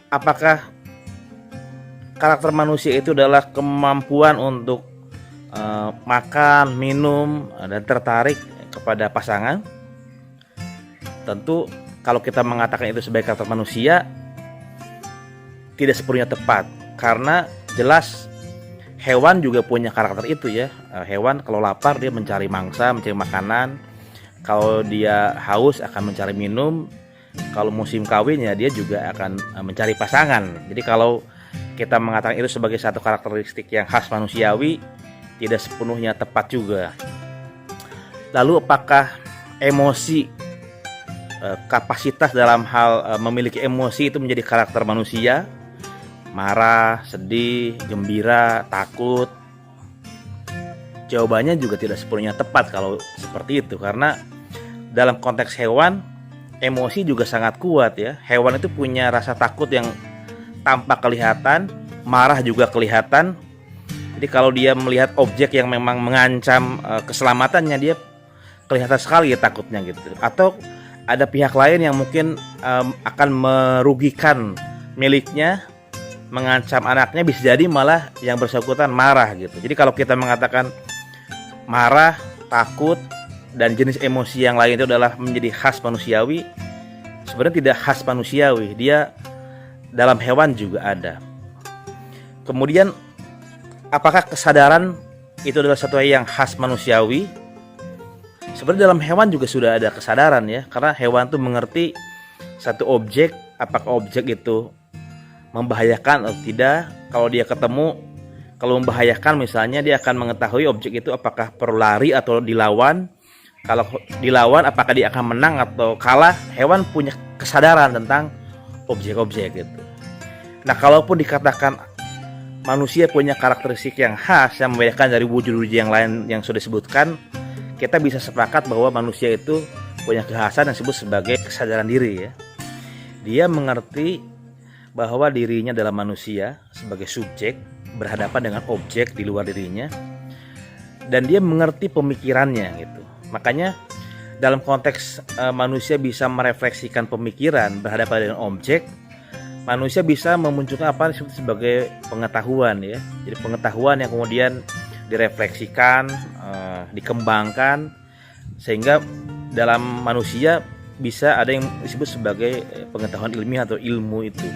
apakah karakter manusia itu adalah kemampuan untuk makan, minum, dan tertarik kepada pasangan? Tentu kalau kita mengatakan itu sebagai karakter manusia tidak sepenuhnya tepat, karena jelas hewan juga punya karakter itu ya. Hewan kalau lapar dia mencari mangsa, mencari makanan. Kalau dia haus akan mencari minum. Kalau musim kawin ya dia juga akan mencari pasangan. Jadi kalau kita mengatakan itu sebagai satu karakteristik yang khas manusiawi, tidak sepenuhnya tepat juga. Lalu apakah emosi, kapasitas dalam hal memiliki emosi itu menjadi karakter manusia? Marah, sedih, gembira, takut? Jawabannya juga tidak sepenuhnya tepat kalau seperti itu, karena dalam konteks hewan, emosi juga sangat kuat ya. Hewan itu punya rasa takut yang tampak kelihatan, marah juga kelihatan. Jadi kalau dia melihat objek yang memang mengancam keselamatannya, dia kelihatan sekali ya takutnya gitu. Atau ada pihak lain yang mungkin akan merugikan miliknya, mengancam anaknya, bisa jadi malah yang bersangkutan marah gitu. Jadi kalau kita mengatakan marah, takut, dan jenis emosi yang lain itu adalah menjadi khas manusiawi, sebenarnya tidak khas manusiawi, dia dalam hewan juga ada. Kemudian apakah kesadaran itu adalah sesuatu yang khas manusiawi? Sebenarnya dalam hewan juga sudah ada kesadaran ya, karena hewan itu mengerti satu objek, apakah objek itu membahayakan atau tidak. Kalau dia ketemu, kalau membahayakan misalnya, dia akan mengetahui objek itu apakah perlu lari atau dilawan. Kalau dilawan, apakah dia akan menang atau kalah. Hewan punya kesadaran tentang objek-objek gitu. Nah, kalaupun dikatakan manusia punya karakteristik yang khas yang membedakan dari wujud-wujud yang lain yang sudah disebutkan, kita bisa sepakat bahwa manusia itu punya kekhasan yang disebut sebagai kesadaran diri ya. Dia mengerti bahwa dirinya adalah manusia sebagai subjek berhadapan dengan objek di luar dirinya, dan dia mengerti pemikirannya gitu. Makanya dalam konteks manusia bisa merefleksikan pemikiran berhadapan dengan objek, manusia bisa memunculkan apa disebut sebagai pengetahuan ya. Jadi pengetahuan yang kemudian direfleksikan, dikembangkan, sehingga dalam manusia bisa ada yang disebut sebagai pengetahuan ilmiah atau ilmu itu.